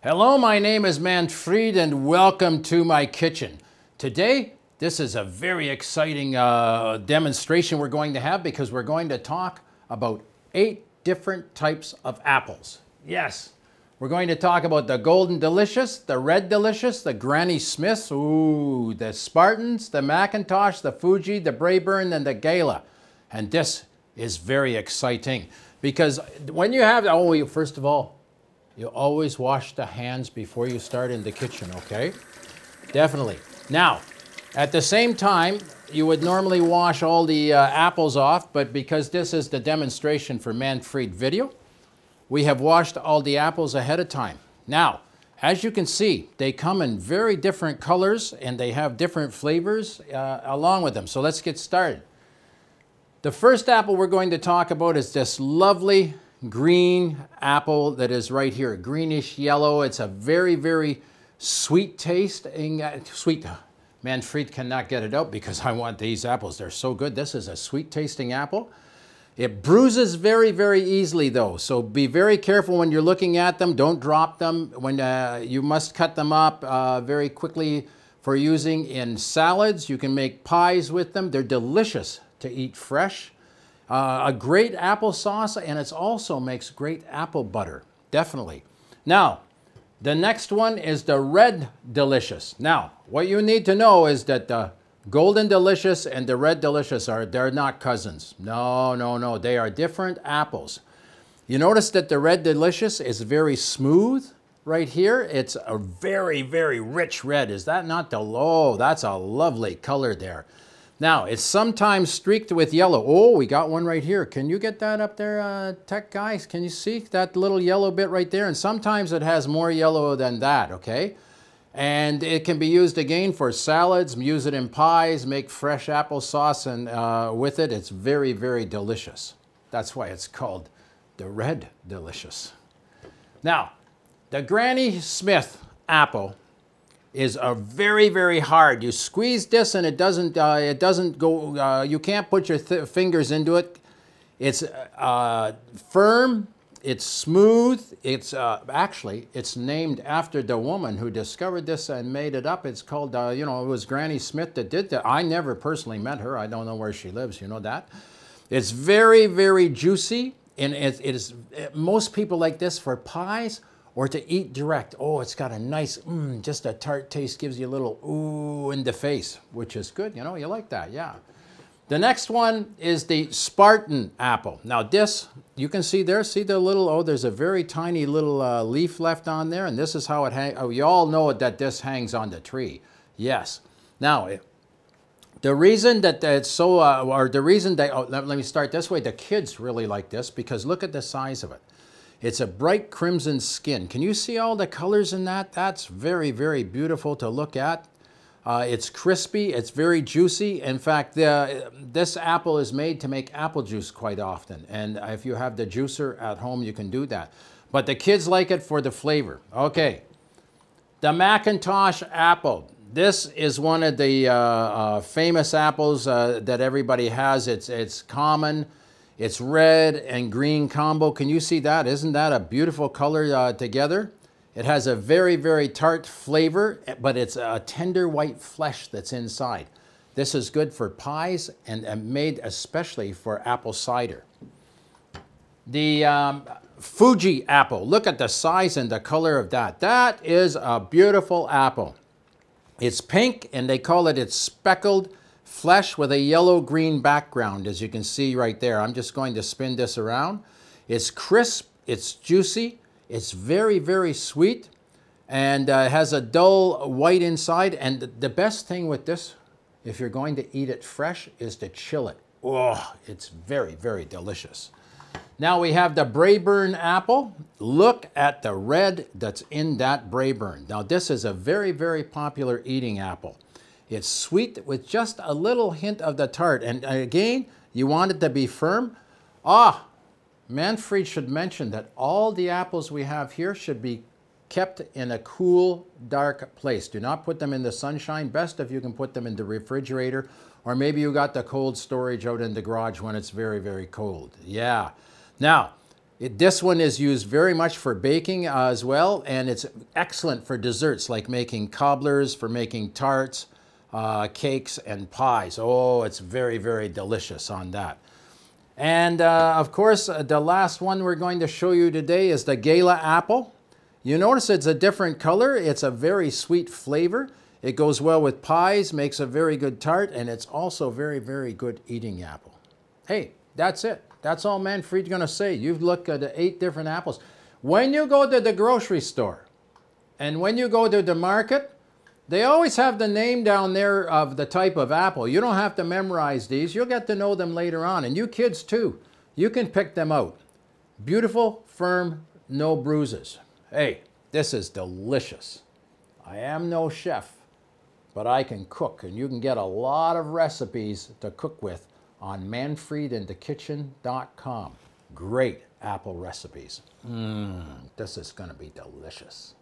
Hello, my name is Manfred and welcome to my kitchen. Today, this is a very exciting demonstration we're going to have because we're going to talk about 8 different types of apples. Yes, we're going to talk about the Golden Delicious, the Red Delicious, the Granny Smiths, ooh, the Spartans, the McIntosh, the Fuji, the Braeburn, and the Gala. And this is very exciting because when you have, first of all, you always wash the hands before you start in the kitchen, okay? Definitely. Now, at the same time, you would normally wash all the apples off, but because this is the demonstration for Manfred video, we have washed all the apples ahead of time. Now, as you can see, they come in very different colors and they have different flavors along with them. So let's get started. The first apple we're going to talk about is this lovely green apple that is right here, greenish yellow. It's a very, very sweet tasting, sweet. Manfred cannot get it out because I want these apples. They're so good. This is a sweet tasting apple. It bruises very, very easily though. So be very careful when you're looking at them. Don't drop them. When you must cut them up very quickly for using in salads. You can make pies with them. They're delicious to eat fresh. A great applesauce, and it also makes great apple butter, definitely. Now, the next one is the Red Delicious. Now, what you need to know is that the Golden Delicious and the Red Delicious they're not cousins. No, no, no, they are different apples. You notice that the Red Delicious is very smooth right here. It's a very, very rich red. Is that not the, oh, that's a lovely color there. Now, it's sometimes streaked with yellow. Oh, we got one right here. Can you get that up there, tech guys? Can you see that little yellow bit right there? And sometimes it has more yellow than that, okay? And it can be used again for salads, use it in pies, make fresh applesauce and with it. It's very, very delicious. That's why it's called the Red Delicious. Now, the Granny Smith apple is a very, very hard. You squeeze this and it doesn't go, you can't put your fingers into it. It's firm, it's smooth, it's actually, it's named after the woman who discovered this and made it up. It's called, you know, it was Granny Smith that did that. I never personally met her. I don't know where she lives, you know that. It's very, very juicy, and most people like this for pies or to eat direct. Oh, it's got a nice, just a tart taste, gives you a little ooh in the face, which is good. You know, you like that, yeah. The next one is the Spartan apple. Now this, you can see there, see the little, oh, there's a very tiny little leaf left on there, and this is how it hangs. Oh, you all know that this hangs on the tree. Yes. Now, the reason that it's so, or the reason that, oh, let me start this way. The kids really like this because look at the size of it. It's a bright crimson skin. Can you see all the colors in that? That's very, very beautiful to look at. It's crispy, it's very juicy. In fact, this apple is made to make apple juice quite often. And if you have the juicer at home, you can do that. But the kids like it for the flavor. Okay, the McIntosh apple. This is one of the famous apples that everybody has. It's common. It's red and green combo. Can you see that? Isn't that a beautiful color together? It has a very, very tart flavor, but it's a tender white flesh that's inside. This is good for pies and made especially for apple cider. The Fuji apple. Look at the size and the color of that. That is a beautiful apple. It's pink and they call it, it's speckled flesh with a yellow-green background, as you can see right there. I'm just going to spin this around. It's crisp, it's juicy, it's very, very sweet, and has a dull white inside. And the best thing with this, if you're going to eat it fresh, is to chill it. Oh, it's very, very delicious. Now we have the Braeburn apple. Look at the red that's in that Braeburn. Now this is a very, very popular eating apple. It's sweet with just a little hint of the tart. And again, you want it to be firm. Manfred should mention that all the apples we have here should be kept in a cool, dark place. Do not put them in the sunshine. Best if you can put them in the refrigerator, or maybe you got the cold storage out in the garage when it's very, very cold. Yeah. Now, This one is used very much for baking as well, and it's excellent for desserts like making cobblers, for making tarts, cakes, and pies. Oh, it's very, very delicious on that. And of course, the last one we're going to show you today is the Gala apple. You notice it's a different color. It's a very sweet flavor. It goes well with pies, makes a very good tart, and it's also very, very good eating apple. Hey, that's it. That's all Manfred's going to say. You've looked at the 8 different apples. When you go to the grocery store and when you go to the market, they always have the name down there of the type of apple. You don't have to memorize these. You'll get to know them later on. And you kids too. You can pick them out. Beautiful, firm, no bruises. Hey, this is delicious. I am no chef, but I can cook. And you can get a lot of recipes to cook with on manfredinthekitchen.com. Great apple recipes. This is going to be delicious.